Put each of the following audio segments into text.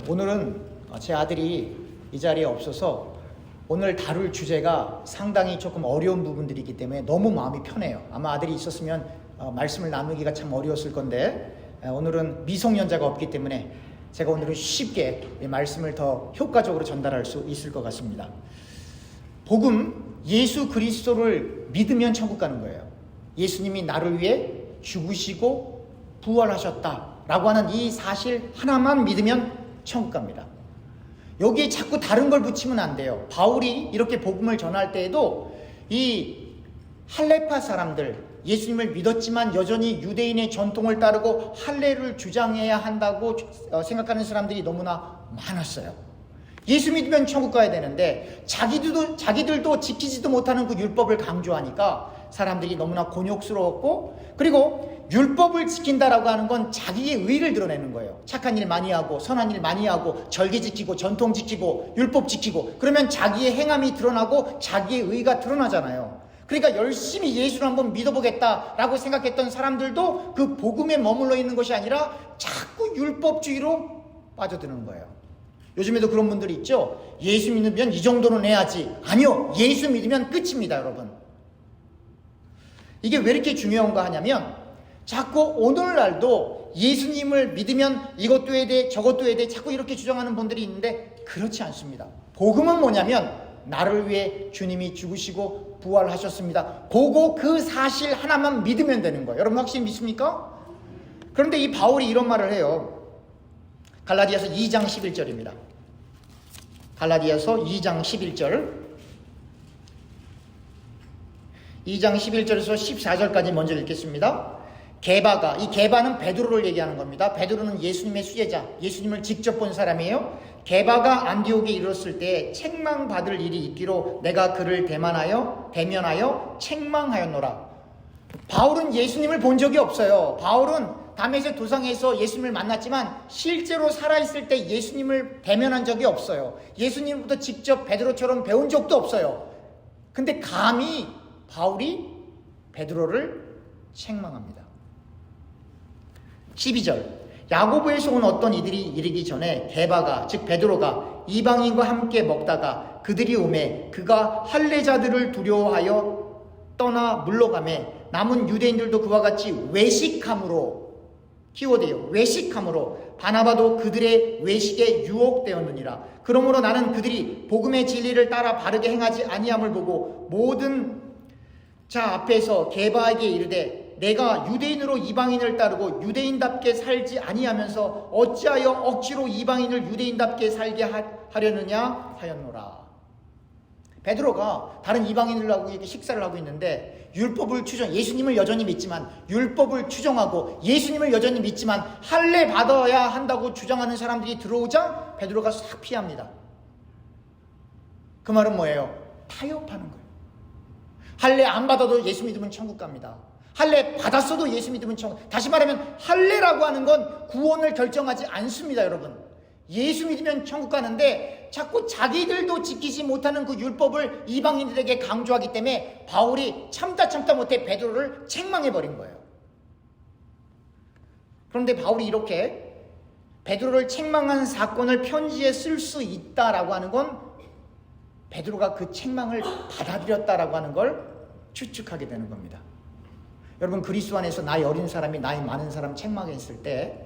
오늘은 제 아들이 이 자리에 없어서 오늘 다룰 주제가 상당히 조금 어려운 부분들이기 때문에 너무 마음이 편해요. 아마 아들이 있었으면 말씀을 나누기가 참 어려웠을 건데 오늘은 미성년자가 없기 때문에 제가 오늘은 쉽게 이 말씀을 더 효과적으로 전달할 수 있을 것 같습니다. 복음, 예수 그리스도를 믿으면 천국 가는 거예요. 예수님이 나를 위해 죽으시고 부활하셨다라고 하는 이 사실 하나만 믿으면 천국 갑니다. 여기에 자꾸 다른 걸 붙이면 안 돼요. 바울이 이렇게 복음을 전할 때에도 이 할레파 사람들, 예수님을 믿었지만 여전히 유대인의 전통을 따르고 할례를 주장해야 한다고 생각하는 사람들이 너무나 많았어요. 예수 믿으면 천국 가야 되는데 자기들도 지키지도 못하는 그 율법을 강조하니까 사람들이 너무나 곤욕스러웠고, 그리고 율법을 지킨다라고 하는 건 자기의 의를 드러내는 거예요. 착한 일 많이 하고 선한 일 많이 하고 절개 지키고 전통 지키고 율법 지키고, 그러면 자기의 행함이 드러나고 자기의 의가 드러나잖아요. 그러니까 열심히 예수를 한번 믿어보겠다라고 생각했던 사람들도 그 복음에 머물러 있는 것이 아니라 자꾸 율법주의로 빠져드는 거예요. 요즘에도 그런 분들이 있죠. 예수 믿으면 이 정도는 해야지. 아니요, 예수 믿으면 끝입니다, 여러분. 이게 왜 이렇게 중요한가 하냐면, 자꾸 오늘날도 예수님을 믿으면 이것도 해야 돼, 저것도 해야 돼, 자꾸 이렇게 주장하는 분들이 있는데 그렇지 않습니다. 복음은 뭐냐면 나를 위해 주님이 죽으시고 부활하셨습니다. 보고 그 사실 하나만 믿으면 되는 거예요. 여러분 확실히 믿습니까? 그런데 이 바울이 이런 말을 해요. 갈라디아서 2장 11절입니다. 갈라디아서 2장 11절. 2장 11절에서 14절까지 먼저 읽겠습니다. 게바가, 이 게바는 베드로를 얘기하는 겁니다. 베드로는 예수님의 수제자, 예수님을 직접 본 사람이에요. 게바가 안디옥에 이르렀을 때 책망받을 일이 있기로 내가 그를 대면하여 책망하였노라. 바울은 예수님을 본 적이 없어요. 바울은 다메섹 도상에서 예수님을 만났지만 실제로 살아있을 때 예수님을 대면한 적이 없어요. 예수님부터 직접 베드로처럼 배운 적도 없어요. 근데 감히 바울이 베드로를 책망합니다. 12절. 야고보에서 온 어떤 이들이 이르기 전에 게바가, 즉 베드로가 이방인과 함께 먹다가 그들이 오매 그가 할례자들을 두려워하여 떠나 물러가매 남은 유대인들도 그와 같이 외식함으로, 키워드예요, 외식함으로 바나바도 그들의 외식에 유혹되었느니라. 그러므로 나는 그들이 복음의 진리를 따라 바르게 행하지 아니함을 보고 모든 자 앞에서 게바에게 이르되 내가 유대인으로 이방인을 따르고 유대인답게 살지 아니하면서 어찌하여 억지로 이방인을 유대인답게 살게 하려느냐 하였노라. 베드로가 다른 이방인들하고 이렇게 식사를 하고 있는데 율법을 예수님을 여전히 믿지만 율법을 추종하고 예수님을 여전히 믿지만 할례 받아야 한다고 주장하는 사람들이 들어오자 베드로가 싹 피합니다. 그 말은 뭐예요? 타협하는 거예요. 할례 안 받아도 예수 믿으면 천국 갑니다. 할례 받았어도 예수 믿으면 천국. 다시 말하면 할례라고 하는 건 구원을 결정하지 않습니다, 여러분. 예수 믿으면 천국 가는데 자꾸 자기들도 지키지 못하는 그 율법을 이방인들에게 강조하기 때문에 바울이 참다 못해 베드로를 책망해버린 거예요. 그런데 바울이 이렇게 베드로를 책망한 사건을 편지에 쓸 수 있다라고 하는 건 베드로가 그 책망을 받아들였다라고 하는 걸 추측하게 되는 겁니다. 여러분, 그리스도 안에서 나이 어린 사람이 나이 많은 사람 책망했을 때,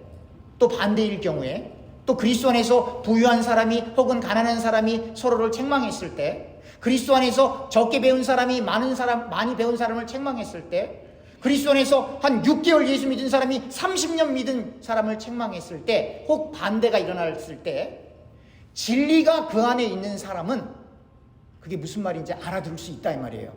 또 반대일 경우에, 또 그리스도 안에서 부유한 사람이 혹은 가난한 사람이 서로를 책망했을 때, 그리스도 안에서 적게 배운 사람이 많이 배운 사람을 책망했을 때, 그리스도 안에서 한 6개월 예수 믿은 사람이 30년 믿은 사람을 책망했을 때, 혹 반대가 일어났을 때, 진리가 그 안에 있는 사람은 그게 무슨 말인지 알아들을 수 있다 이 말이에요.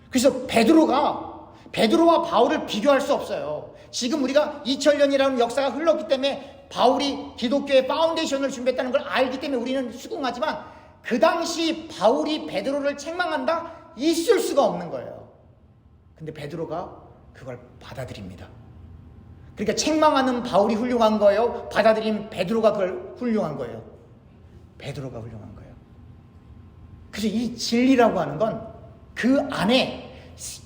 그래서 베드로와 바울을 비교할 수 없어요. 지금 우리가 2000년이라는 역사가 흘렀기 때문에 바울이 기독교의 파운데이션을 준비했다는 걸 알기 때문에 우리는 수긍하지만 그 당시 바울이 베드로를 책망한다? 있을 수가 없는 거예요. 근데 베드로가 그걸 받아들입니다. 그러니까 책망하는 바울이 훌륭한 거예요? 받아들인 베드로가 그걸 훌륭한 거예요? 베드로가 훌륭한 거예요. 그래서 이 진리라고 하는 건 그 안에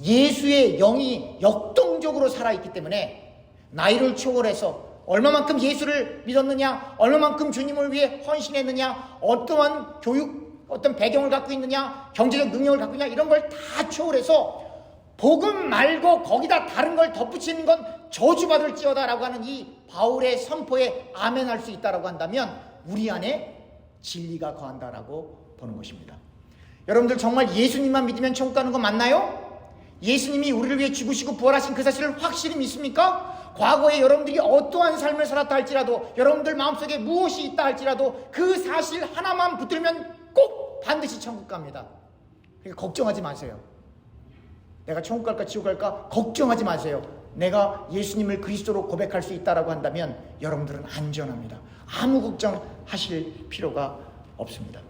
예수의 영이 역동적으로 살아있기 때문에 나이를 초월해서 얼마만큼 예수를 믿었느냐, 얼마만큼 주님을 위해 헌신했느냐, 어떠한 교육, 어떤 배경을 갖고 있느냐, 경제적 능력을 갖고 있느냐, 이런 걸 다 초월해서 복음 말고 거기다 다른 걸 덧붙이는 건 저주받을지어다 라고 하는 이 바울의 선포에 아멘할 수 있다라고 한다면 우리 안에 진리가 거한다라고 보는 것입니다. 여러분들 정말 예수님만 믿으면 천국 가는 거 맞나요? 예수님이 우리를 위해 죽으시고 부활하신 그 사실을 확실히 믿습니까? 과거에 여러분들이 어떠한 삶을 살았다 할지라도, 여러분들 마음속에 무엇이 있다 할지라도 그 사실 하나만 붙들면 꼭 반드시 천국 갑니다. 그러니까 걱정하지 마세요. 내가 천국 갈까 지옥 갈까 걱정하지 마세요. 내가 예수님을 그리스도로 고백할 수 있다라고 한다면 여러분들은 안전합니다. 아무 걱정하실 필요가 없습니다.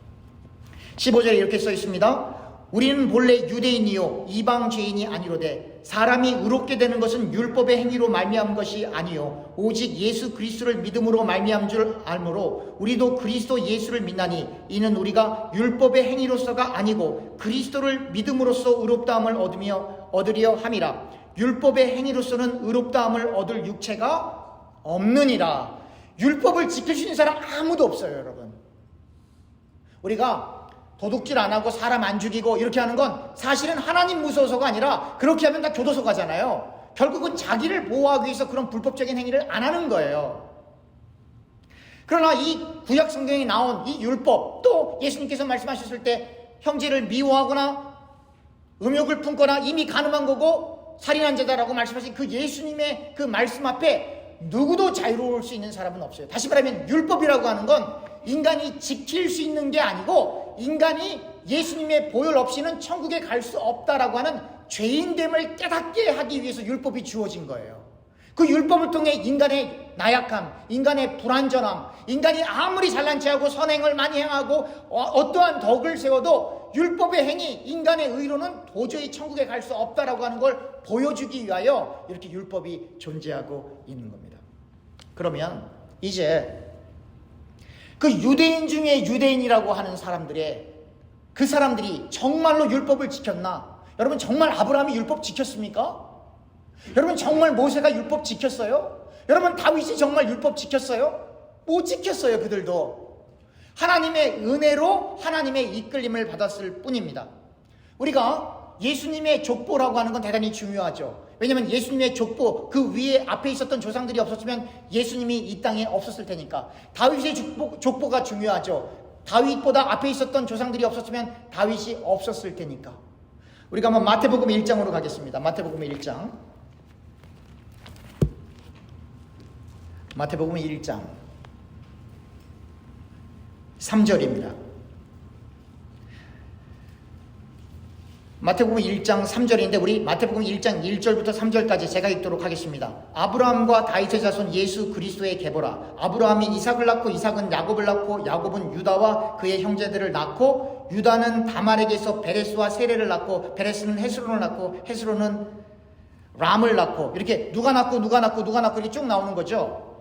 15절에 이렇게 써 있습니다. 우리는 본래 유대인이요 이방 죄인이 아니로되 사람이 의롭게 되는 것은 율법의 행위로 말미암은 것이 아니요 오직 예수 그리스도를 믿음으로 말미암은 줄 알므로 우리도 그리스도 예수를 믿나니 이는 우리가 율법의 행위로서가 아니고 그리스도를 믿음으로써 의롭다함을 얻으려 함이라. 율법의 행위로서는 의롭다함을 얻을 육체가 없느니라. 율법을 지킬 수 있는 사람 아무도 없어요, 여러분. 우리가 도둑질 안 하고 사람 안 죽이고 이렇게 하는 건 사실은 하나님 무서워서가 아니라 그렇게 하면 다 교도소 가잖아요. 결국은 자기를 보호하기 위해서 그런 불법적인 행위를 안 하는 거예요. 그러나 이 구약 성경에 나온 이 율법, 또 예수님께서 말씀하셨을 때 형제를 미워하거나 음욕을 품거나 이미 간음한 거고 살인한 자다라고 말씀하신 그 예수님의 그 말씀 앞에 누구도 자유로울 수 있는 사람은 없어요. 다시 말하면 율법이라고 하는 건 인간이 지킬 수 있는 게 아니고 인간이 예수님의 보혈 없이는 천국에 갈 수 없다라고 하는 죄인됨을 깨닫게 하기 위해서 율법이 주어진 거예요. 그 율법을 통해 인간의 나약함, 인간의 불완전함, 인간이 아무리 잘난 체하고 선행을 많이 행하고 어떠한 덕을 세워도 율법의 행위, 인간의 의로는 도저히 천국에 갈 수 없다라고 하는 걸 보여주기 위하여 이렇게 율법이 존재하고 있는 겁니다. 그러면 이제 그 유대인 중에 유대인이라고 하는 그 사람들이 정말로 율법을 지켰나? 여러분 정말 아브라함이 율법 지켰습니까? 여러분 정말 모세가 율법 지켰어요? 여러분 다윗이 정말 율법 지켰어요? 못 지켰어요. 그들도 하나님의 은혜로 하나님의 이끌림을 받았을 뿐입니다. 우리가 예수님의 족보라고 하는 건 대단히 중요하죠. 왜냐하면 예수님의 족보, 그 위에 앞에 있었던 조상들이 없었으면 예수님이 이 땅에 없었을 테니까. 다윗의 족보가 중요하죠. 다윗보다 앞에 있었던 조상들이 없었으면 다윗이 없었을 테니까. 우리가 한번 마태복음 1장으로 가겠습니다. 마태복음 1장. 마태복음 1장 3절입니다. 마태복음 1장 3절인데 우리 마태복음 1장 1절부터 3절까지 제가 읽도록 하겠습니다. 아브라함과 다윗의 자손 예수 그리스도의 계보라. 아브라함이 이삭을 낳고 이삭은 야곱을 낳고 야곱은 유다와 그의 형제들을 낳고 유다는 다말에게서 베레스와 세레를 낳고 베레스는 헤스론을 낳고 헤스론은 람을 낳고 이렇게 누가 낳고 이렇게 쭉 나오는 거죠.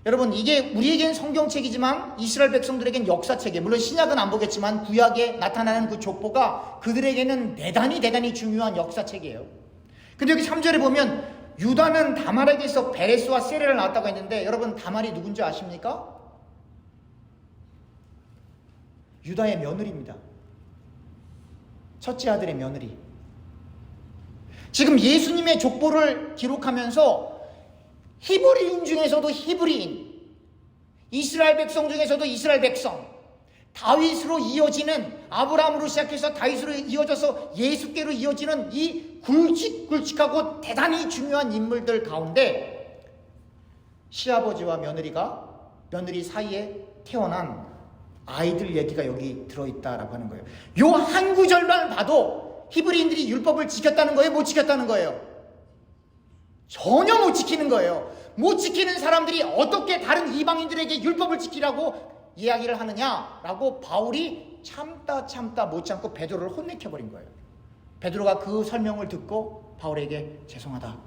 여러분 이게 우리에겐 성경책이지만 이스라엘 백성들에겐 역사책이에요. 물론 신약은 안 보겠지만 구약에 나타나는 그 족보가 그들에게는 대단히 중요한 역사책이에요. 근데 여기 3절에 보면 유다는 다말에게서 베레스와 세레를 낳았다고 했는데 여러분 다말이 누군지 아십니까? 유다의 며느리입니다. 첫째 아들의 며느리. 지금 예수님의 족보를 기록하면서 히브리인 중에서도 히브리인, 이스라엘 백성 중에서도 이스라엘 백성, 다윗으로 이어지는, 아브라함으로 시작해서 다윗으로 이어져서 예수께로 이어지는 이 굵직굵직하고 대단히 중요한 인물들 가운데 시아버지와 며느리 사이에 태어난 아이들 얘기가 여기 들어있다라고 하는 거예요. 요 한 구절만 봐도 히브리인들이 율법을 지켰다는 거예요? 못 지켰다는 거예요? 전혀 못 지키는 거예요. 못 지키는 사람들이 어떻게 다른 이방인들에게 율법을 지키라고 이야기를 하느냐라고 바울이 참다 못 참고 베드로를 혼내켜버린 거예요. 베드로가 그 설명을 듣고 바울에게 죄송하다.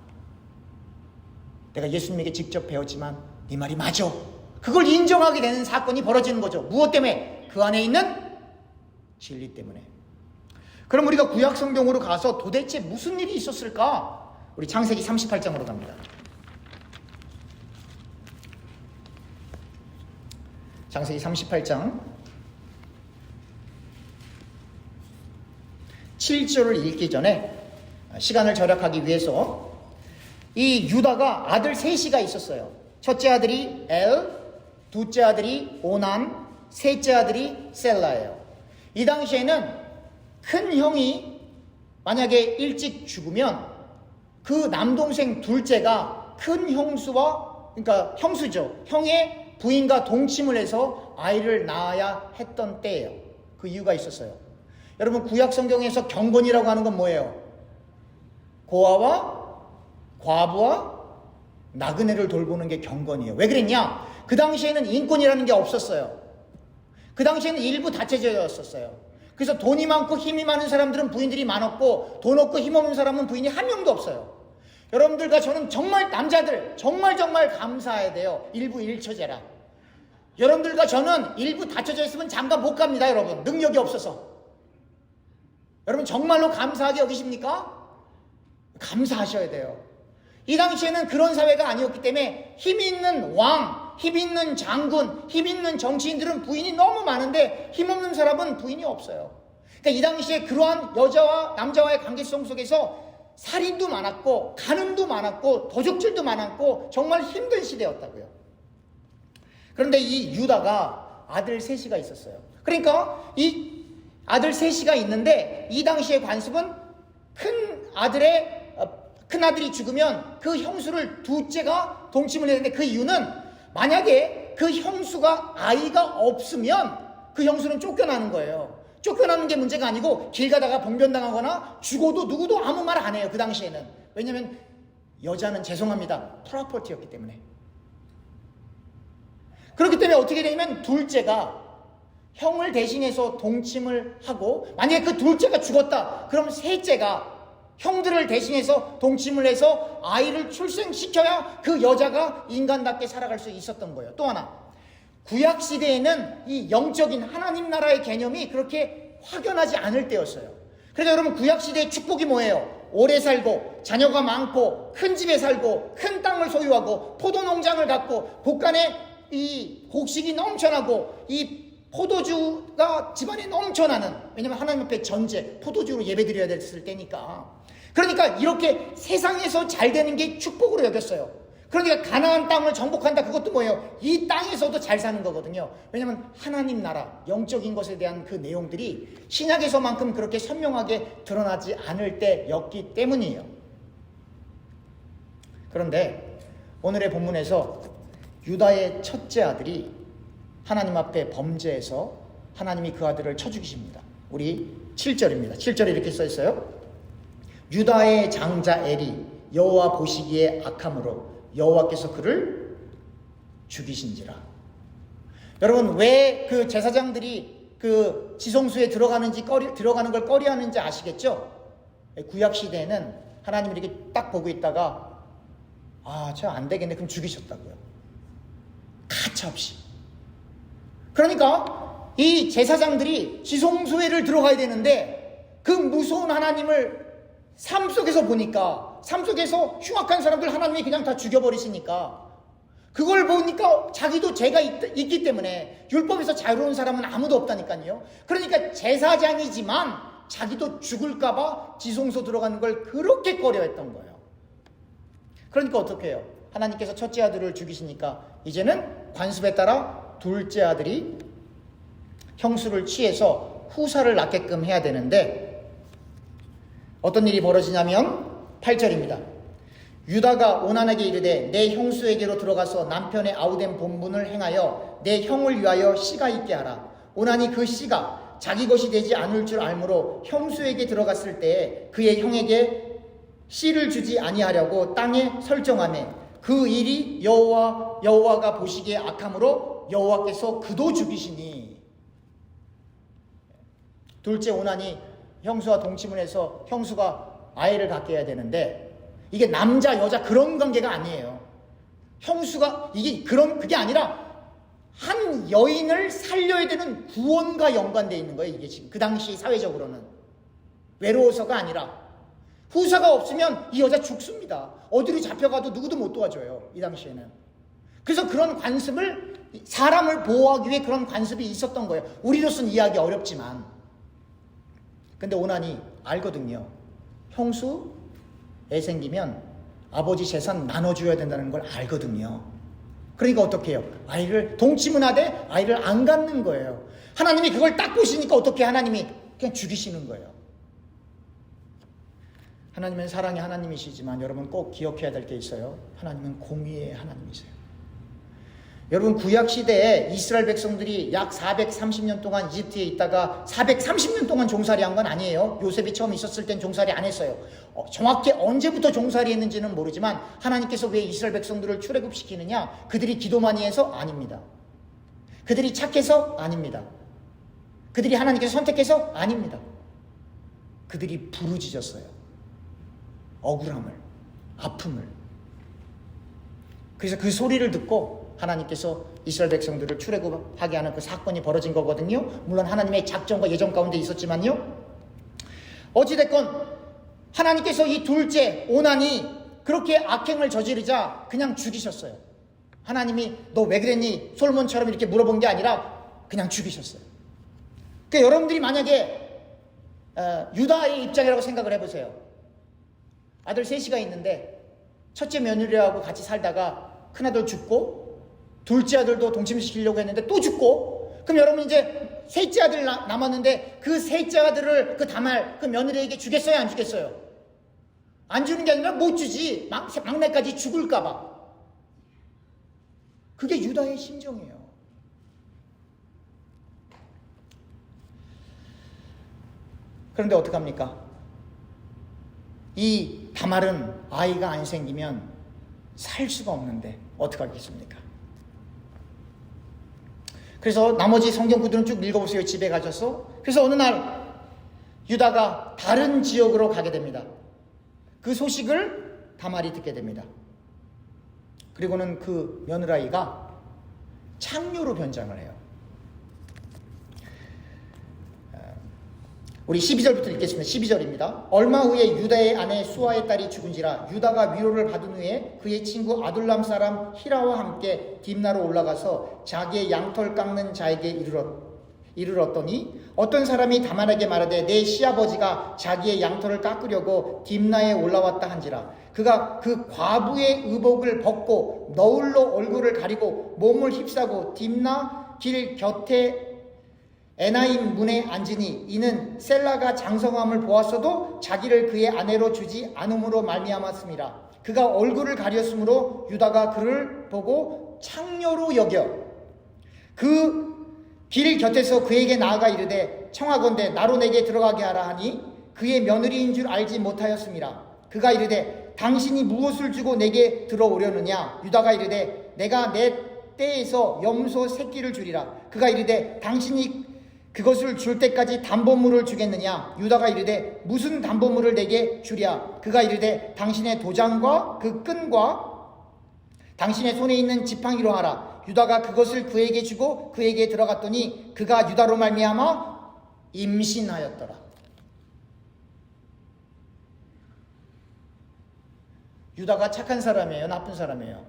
내가 예수님에게 직접 배웠지만 네 말이 맞아. 그걸 인정하게 되는 사건이 벌어지는 거죠. 무엇 때문에? 그 안에 있는 진리 때문에. 그럼 우리가 구약 성경으로 가서 도대체 무슨 일이 있었을까? 우리 창세기 38장으로 갑니다. 창세기 38장 7절을 읽기 전에 시간을 절약하기 위해서 이 유다가 아들 셋이가 있었어요. 첫째 아들이 엘, 둘째 아들이 오난, 셋째 아들이 셀라예요. 이 당시에는 큰 형이 만약에 일찍 죽으면 그 남동생 둘째가 큰 형수와, 그러니까 형수죠, 형의 부인과 동침을 해서 아이를 낳아야 했던 때예요. 그 이유가 있었어요. 여러분, 구약 성경에서 경건이라고 하는 건 뭐예요? 고아와 과부와 나그네를 돌보는 게 경건이에요. 왜 그랬냐? 그 당시에는 인권이라는 게 없었어요. 그 당시에는 일부 다체제였었어요. 그래서 돈이 많고 힘이 많은 사람들은 부인들이 많았고, 돈 없고 힘 없는 사람은 부인이 한 명도 없어요. 여러분들과 저는 정말 남자들 정말 감사해야 돼요. 일부 일처제라. 여러분들과 저는 일부 다쳐져 있으면 장가 못 갑니다. 여러분, 능력이 없어서. 여러분 정말로 감사하게 여기십니까? 감사하셔야 돼요. 이 당시에는 그런 사회가 아니었기 때문에 힘 있는 왕, 힘 있는 장군, 힘 있는 정치인들은 부인이 너무 많은데 힘없는 사람은 부인이 없어요. 그러니까 이 당시에 그러한 여자와 남자와의 관계성 속에서 살인도 많았고 간음도 많았고 도적질도 많았고 정말 힘든 시대였다고요. 그런데 이 유다가 아들 셋이가 있었어요. 그러니까 이 아들 셋이가 있는데 이 당시의 관습은 큰 아들이 죽으면 그 형수를 둘째가 동침을 했는데, 그 이유는 만약에 그 형수가 아이가 없으면 그 형수는 쫓겨나는 거예요. 쫓겨나는 게 문제가 아니고 길 가다가 봉변당하거나 죽어도 누구도 아무 말 안 해요. 그 당시에는. 왜냐하면 여자는, 죄송합니다, 프로퍼티였기 때문에. 그렇기 때문에 어떻게 되냐면 둘째가 형을 대신해서 동침을 하고, 만약에 그 둘째가 죽었다 그럼 셋째가 형들을 대신해서 동침을 해서 아이를 출생시켜야 그 여자가 인간답게 살아갈 수 있었던 거예요. 또 하나, 구약시대에는 이 영적인 하나님 나라의 개념이 그렇게 확연하지 않을 때였어요. 그래서 여러분, 구약시대의 축복이 뭐예요? 오래 살고 자녀가 많고 큰 집에 살고 큰 땅을 소유하고 포도농장을 갖고 곳간에 이 곡식이 넘쳐나고 이 포도주가 집안에 넘쳐나는, 왜냐면 하나님 앞에 전제, 포도주로 예배드려야 됐을 때니까. 그러니까 이렇게 세상에서 잘 되는 게 축복으로 여겼어요. 그러니까 가나안 땅을 정복한다, 그것도 뭐예요? 이 땅에서도 잘 사는 거거든요. 왜냐면 하나님 나라, 영적인 것에 대한 그 내용들이 신약에서만큼 그렇게 선명하게 드러나지 않을 때였기 때문이에요. 그런데 오늘의 본문에서 유다의 첫째 아들이 하나님 앞에 범죄해서 하나님이 그 아들을 쳐 죽이십니다. 우리 7절입니다. 7절에 이렇게 써 있어요. 유다의 장자 엘이 여호와 보시기에 악함으로 여호와께서 그를 죽이신지라. 여러분, 왜 그 제사장들이 그 지성소에 들어가는 걸 꺼려하는지 아시겠죠? 구약 시대에는 하나님이 이렇게 딱 보고 있다가 저 안 되겠네, 그럼 죽이셨다고요. 가차없이. 그러니까 이 제사장들이 지성소회를 들어가야 되는데 그 무서운 하나님을 삶 속에서 보니까, 삶 속에서 흉악한 사람들 하나님이 그냥 다 죽여버리시니까, 그걸 보니까 자기도 죄가 있기 때문에 율법에서 자유로운 사람은 아무도 없다니까요. 그러니까 제사장이지만 자기도 죽을까봐 지성소 들어가는 걸 그렇게 꺼려했던 거예요. 그러니까 어떻게 해요? 하나님께서 첫째 아들을 죽이시니까 이제는 관습에 따라 둘째 아들이 형수를 취해서 후사를 낳게끔 해야 되는데, 어떤 일이 벌어지냐면 8절입니다. 유다가 오난에게 이르되 내 형수에게로 들어가서 남편의 아우된 본분을 행하여 내 형을 위하여 씨가 있게 하라. 오난이 그 씨가 자기 것이 되지 않을 줄 알므로 형수에게 들어갔을 때에 그의 형에게 씨를 주지 아니하려고 땅에 설정하매 그 일이 여호와가 보시기에 악함으로 여호와께서 그도 죽이시니. 둘째 오난이 형수와 동침을 해서 형수가 아이를 갖게 해야 되는데, 이게 남자 여자 그런 관계가 아니에요. 형수가 그게 아니라 한 여인을 살려야 되는 구원과 연관되어 있는 거예요. 이게 지금 그 당시 사회적으로는 외로워서가 아니라, 후사가 없으면 이 여자 죽습니다. 어디로 잡혀가도 누구도 못 도와줘요, 이 당시에는. 그래서 그런 관습을, 사람을 보호하기 위해 그런 관습이 있었던 거예요. 우리로서는 이해하기 어렵지만. 근데 오나니 알거든요. 형수 애 생기면 아버지 재산 나눠줘야 된다는 걸 알거든요. 그러니까 어떻게 해요? 아이를 동치문하되 아이를 안 갖는 거예요. 하나님이 그걸 딱 보시니까 어떻게 하나님이 그냥 죽이시는 거예요. 하나님은 사랑의 하나님이시지만 여러분 꼭 기억해야 될 게 있어요. 하나님은 공의의 하나님이세요. 여러분 구약시대에 이스라엘 백성들이 약 430년 동안 이집트에 있다가 430년 동안 종살이 한 건 아니에요. 요셉이 처음 있었을 땐 종살이 안 했어요. 정확히 언제부터 종살이 했는지는 모르지만 하나님께서 왜 이스라엘 백성들을 출애굽시키느냐? 그들이 기도 많이 해서? 아닙니다. 그들이 착해서? 아닙니다. 그들이 하나님께서 선택해서? 아닙니다. 그들이 부르짖었어요. 억울함을, 아픔을. 그래서 그 소리를 듣고 하나님께서 이스라엘 백성들을 출애굽하게 하는 그 사건이 벌어진 거거든요. 물론 하나님의 작정과 예정 가운데 있었지만요. 어찌됐건 하나님께서 이 둘째 오난이 그렇게 악행을 저지르자 그냥 죽이셨어요. 하나님이 너 왜 그랬니? 솔몬처럼 이렇게 물어본 게 아니라 그냥 죽이셨어요. 그러니까 여러분들이 만약에 유다의 입장이라고 생각을 해보세요. 아들 셋이가 있는데 첫째 며느리하고 같이 살다가 큰아들 죽고 둘째 아들도 동침시키려고 했는데 또 죽고, 그럼 여러분 이제 셋째 아들 남았는데 그 셋째 아들을 그 다말 그 며느리에게 주겠어요, 안 주겠어요? 안 주는 게 아니라 못 주지. 막내까지 죽을까 봐. 그게 유다의 심정이에요. 그런데 어떡합니까? 이 다말은 아이가 안 생기면 살 수가 없는데 어떡하겠습니까? 그래서 나머지 성경 구들은 쭉 읽어보세요. 집에 가셔서. 그래서 어느 날 유다가 다른 지역으로 가게 됩니다. 그 소식을 다말이 듣게 됩니다. 그리고는 그 며느라이가 창녀로 변장을 해요. 우리 12절부터 읽겠습니다. 12절입니다. 얼마 후에 유다의 아내 수아의 딸이 죽은지라 유다가 위로를 받은 후에 그의 친구 아둘람 사람 히라와 함께 딥나로 올라가서 자기의 양털 깎는 자에게 이르렀더니 어떤 사람이 다말에게 말하되 내 시아버지가 자기의 양털을 깎으려고 딥나에 올라왔다 한지라. 그가 그 과부의 의복을 벗고 너울로 얼굴을 가리고 몸을 휩싸고 딥나 길 곁에 에나임 문에 앉으니 이는 셀라가 장성함을 보았어도 자기를 그의 아내로 주지 않음으로 말미암았습니다. 그가 얼굴을 가렸으므로 유다가 그를 보고 창녀로 여겨 그 길 곁에서 그에게 나아가 이르되 청하건대 나로 내게 들어가게 하라 하니 그의 며느리인 줄 알지 못하였습니다. 그가 이르되 당신이 무엇을 주고 내게 들어오려느냐? 유다가 이르되 내가 내 떼에서 염소 새끼를 주리라. 그가 이르되 당신이 그것을 줄 때까지 담보물을 주겠느냐? 유다가 이르되 무슨 담보물을 내게 주랴? 그가 이르되 당신의 도장과 그 끈과 당신의 손에 있는 지팡이로 하라. 유다가 그것을 그에게 주고 그에게 들어갔더니 그가 유다로 말미암아 임신하였더라. 유다가 착한 사람이에요? 나쁜 사람이에요?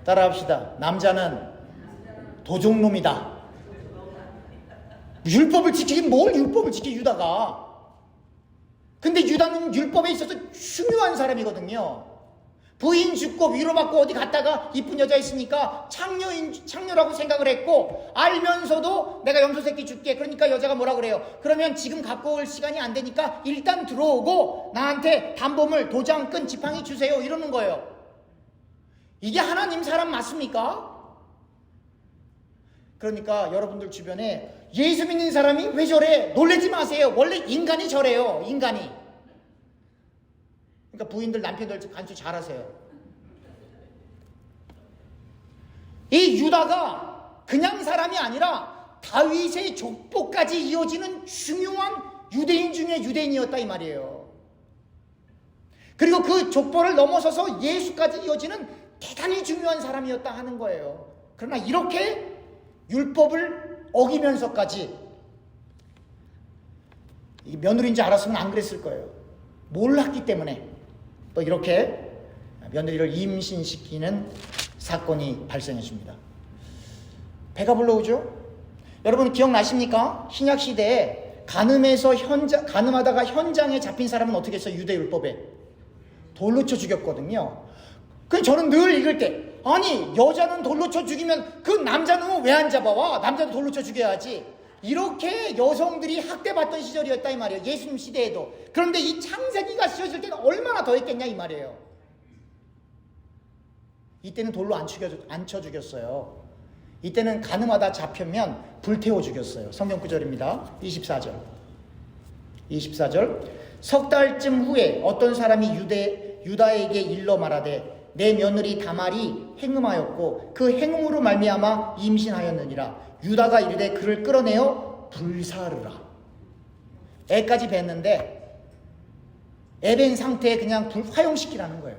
따라합시다. 남자는 도적놈이다. 율법을 지키긴 뭘 율법을 지켜 유다가. 근데 유다는 율법에 있어서 중요한 사람이거든요. 부인 죽고 위로받고 어디 갔다가 이쁜 여자 있으니까 창녀라고 생각을 했고 알면서도 내가 염소새끼 줄게. 그러니까 여자가 뭐라 그래요? 그러면 지금 갖고 올 시간이 안 되니까 일단 들어오고 나한테 담보물 도장 끈 지팡이 주세요 이러는 거예요. 이게 하나님 사람 맞습니까? 그러니까 여러분들 주변에 예수 믿는 사람이 왜 저래? 놀라지 마세요. 원래 인간이 저래요. 인간이. 그러니까 부인들 남편들 간수 잘하세요. 이 유다가 그냥 사람이 아니라 다윗의 족보까지 이어지는 중요한 유대인 중에 유대인이었다 이 말이에요. 그리고 그 족보를 넘어서서 예수까지 이어지는 대단히 중요한 사람이었다 하는 거예요. 그러나 이렇게 율법을 어기면서까지 며느리인지 알았으면 안 그랬을 거예요. 몰랐기 때문에 또 이렇게 며느리를 임신시키는 사건이 발생해 줍니다. 배가 불러오죠? 여러분 기억나십니까? 신약 시대에 간음하다가 현장에 잡힌 사람은 어떻게 했어요? 유대 율법에 돌로 쳐 죽였거든요. 그래서 저는 늘 읽을 때, 아니 여자는 돌로 쳐 죽이면 그 남자는 왜 안 잡아와? 남자도 돌로 쳐 죽여야지. 이렇게 여성들이 학대받던 시절이었다 이 말이에요. 예수님 시대에도. 그런데 이 창세기가 씌워질 때는 얼마나 더 했겠냐 이 말이에요. 이때는 돌로 안 쳐 죽였어요. 이때는 간음하다 잡히면 불태워 죽였어요. 성경 구절입니다. 24절. 석 달쯤 후에 어떤 사람이 유다에게 일러 말하되 내 며느리 다말이 행음하였고 그 행음으로 말미암아 임신하였느니라. 유다가 이르되 그를 끌어내어 불사르라. 애까지 뱄는데 애 뵌 상태에 그냥 화용시키라는 거예요.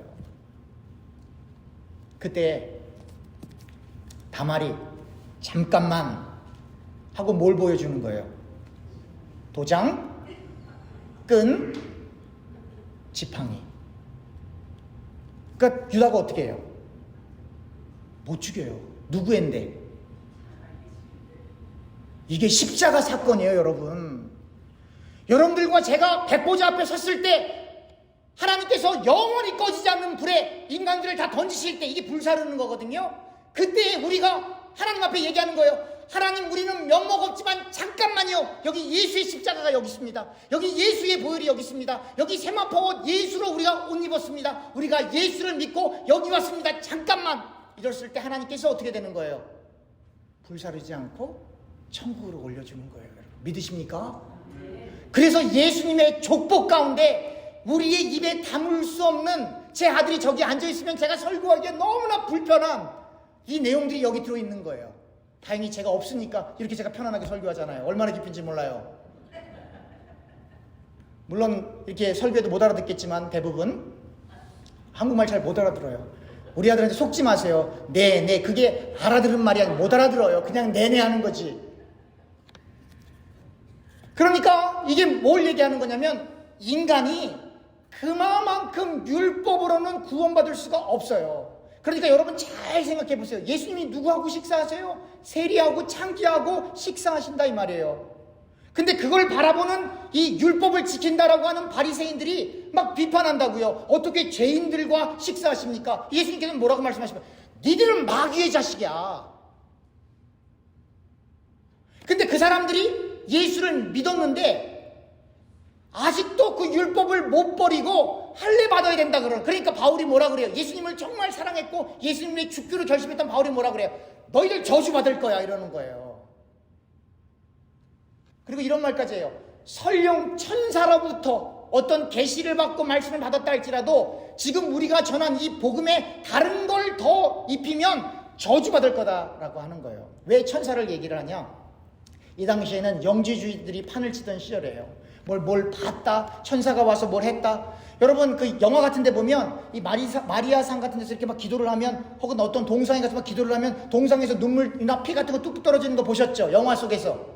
그때 다말이 잠깐만 하고 뭘 보여주는 거예요? 도장, 끈, 지팡이. 그러니까 유다가 어떻게 해요? 못 죽여요. 누구인데? 이게 십자가 사건이에요, 여러분. 여러분들과 제가 백보자 앞에 섰을 때 하나님께서 영원히 꺼지지 않는 불에 인간들을 다 던지실 때 이게 불사르는 거거든요. 그때 우리가 하나님 앞에 얘기하는 거예요. 하나님, 우리는 면목 없지만 잠깐만요. 여기 예수의 십자가가 여기 있습니다. 여기 예수의 보혈이 여기 있습니다. 여기 세마포 옷 예수로 우리가 옷 입었습니다. 우리가 예수를 믿고 여기 왔습니다. 잠깐만. 이랬을 때 하나님께서 어떻게 되는 거예요? 불사르지 않고 천국으로 올려주는 거예요. 여러분. 믿으십니까? 그래서 예수님의 족복 가운데 우리의 입에 담을 수 없는, 제 아들이 저기 앉아있으면 제가 설교하기에 너무나 불편한 이 내용들이 여기 들어있는 거예요. 다행히 제가 없으니까 이렇게 제가 편안하게 설교하잖아요. 얼마나 깊은지 몰라요. 물론 이렇게 설교해도 못 알아듣겠지만 대부분 한국말 잘 못 알아들어요. 우리 아들한테 속지 마세요. 네, 그게 알아들은 말이 아니라 못 알아들어요. 그냥 네네 하는 거지. 그러니까 이게 뭘 얘기하는 거냐면 인간이 그만큼 율법으로는 구원받을 수가 없어요. 그러니까 여러분 잘 생각해 보세요. 예수님이 누구하고 식사하세요? 세리하고 창기하고 식사하신다 이 말이에요. 근데 그걸 바라보는 이 율법을 지킨다라고 하는 바리새인들이 막 비판한다고요. 어떻게 죄인들과 식사하십니까? 예수님께서는 뭐라고 말씀하십니까? 니들은 마귀의 자식이야. 근데 그 사람들이 예수를 믿었는데 아직도 그 율법을 못 버리고 할례 받아야 된다 그래요. 그러니까 바울이 뭐라 그래요? 예수님을 정말 사랑했고 예수님의 죽기로 결심했던 바울이 뭐라 그래요? 너희들 저주받을 거야 이러는 거예요. 그리고 이런 말까지 해요. 설령 천사로부터 어떤 계시를 받고 말씀을 받았다 할지라도 지금 우리가 전한 이 복음에 다른 걸 더 입히면 저주받을 거다라고 하는 거예요. 왜 천사를 얘기를 하냐? 이 당시에는 영지주의들이 판을 치던 시절이에요. 뭘 봤다, 천사가 와서 뭘 했다. 여러분 그 영화 같은 데 보면 이 마리아상 같은 데서 이렇게 막 기도를 하면, 혹은 어떤 동상에 가서 막 기도를 하면 동상에서 눈물이나 피 같은 거 뚝뚝 떨어지는 거 보셨죠? 영화 속에서.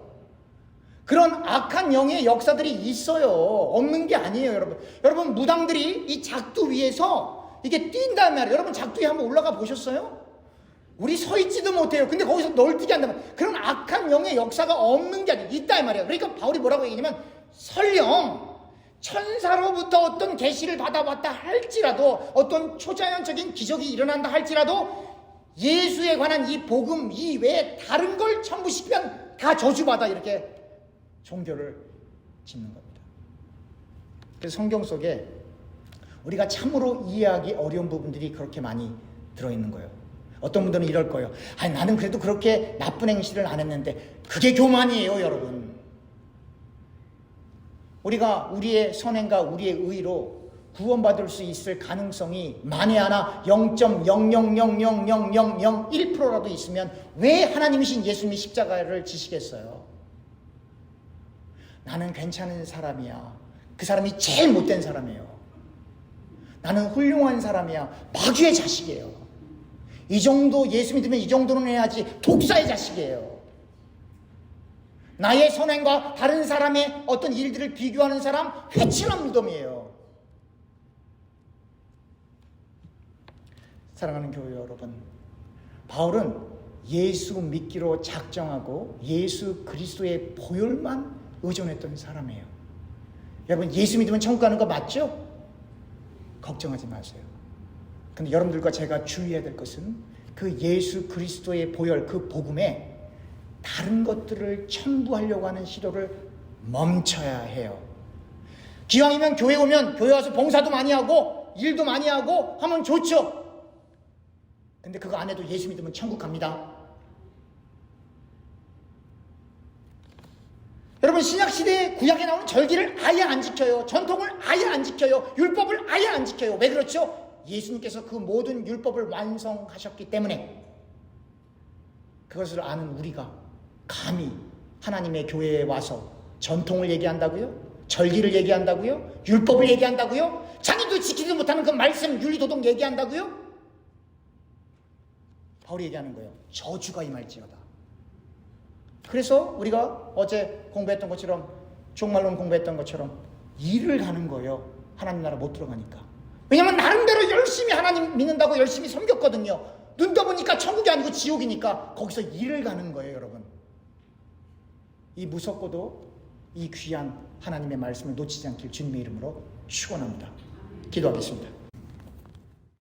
그런 악한 영의 역사들이 있어요. 없는 게 아니에요, 여러분. 여러분 무당들이 이 작두 위에서 이게 뛴단 말이에요. 여러분 작두 위에 한번 올라가 보셨어요? 우리 서 있지도 못해요. 근데 거기서 널뛰게 한단 말이에요. 그런 악한 영의 역사가 없는 게 아니에요. 있다 이 말이에요. 그러니까 바울이 뭐라고 얘기하냐면, 설령 천사로부터 어떤 계시를 받아왔다 할지라도, 어떤 초자연적인 기적이 일어난다 할지라도 예수에 관한 이 복음 이외에 다른 걸 첨부시키면 다 저주받아, 이렇게 종교를 짓는 겁니다. 그래서 성경 속에 우리가 참으로 이해하기 어려운 부분들이 그렇게 많이 들어있는 거예요. 어떤 분들은 이럴 거예요. 아니 나는 그래도 그렇게 나쁜 행실을 안 했는데. 그게 교만이에요, 여러분. 우리가 우리의 선행과 우리의 의로 구원받을 수 있을 가능성이 만에 하나 0.0000001%라도 있으면 왜 하나님이신 예수님이 십자가를 지시겠어요? 나는 괜찮은 사람이야. 그 사람이 제일 못된 사람이에요. 나는 훌륭한 사람이야. 마귀의 자식이에요. 이 정도 예수 믿으면 이 정도는 해야지. 독사의 자식이에요. 나의 선행과 다른 사람의 어떤 일들을 비교하는 사람, 회칠한 무덤이에요. 사랑하는 교회 여러분, 바울은 예수 믿기로 작정하고 예수 그리스도의 보혈만 의존했던 사람이에요. 여러분, 예수 믿으면 천국 가는 거 맞죠? 걱정하지 마세요. 근데 여러분들과 제가 주의해야 될 것은 그 예수 그리스도의 보혈, 그 복음에 다른 것들을 첨부하려고 하는 시도를 멈춰야 해요. 기왕이면 교회 오면 교회 와서 봉사도 많이 하고 일도 많이 하고 하면 좋죠. 근데 그거 안 해도 예수 믿으면 천국 갑니다. 여러분, 신약시대에 구약에 나오는 절기를 아예 안 지켜요. 전통을 아예 안 지켜요. 율법을 아예 안 지켜요. 왜 그렇죠? 예수님께서 그 모든 율법을 완성하셨기 때문에. 그것을 아는 우리가 감히 하나님의 교회에 와서 전통을 얘기한다고요? 절기를 얘기한다고요? 율법을 얘기한다고요? 자기도 지키지 못하는 그 말씀, 윤리도덕 얘기한다고요? 바울이 얘기하는 거예요. 저주가 임할지어다. 그래서 우리가 어제 공부했던 것처럼, 종말론 공부했던 것처럼 일을 하는 거예요. 하나님 나라 못 들어가니까. 왜냐면 나름대로 열심히 하나님 믿는다고 열심히 섬겼거든요. 눈 떠보니까 천국이 아니고 지옥이니까 거기서 일을 가는 거예요, 여러분. 이 무섭고도 이 귀한 하나님의 말씀을 놓치지 않길 주님의 이름으로 축원합니다. 기도하겠습니다.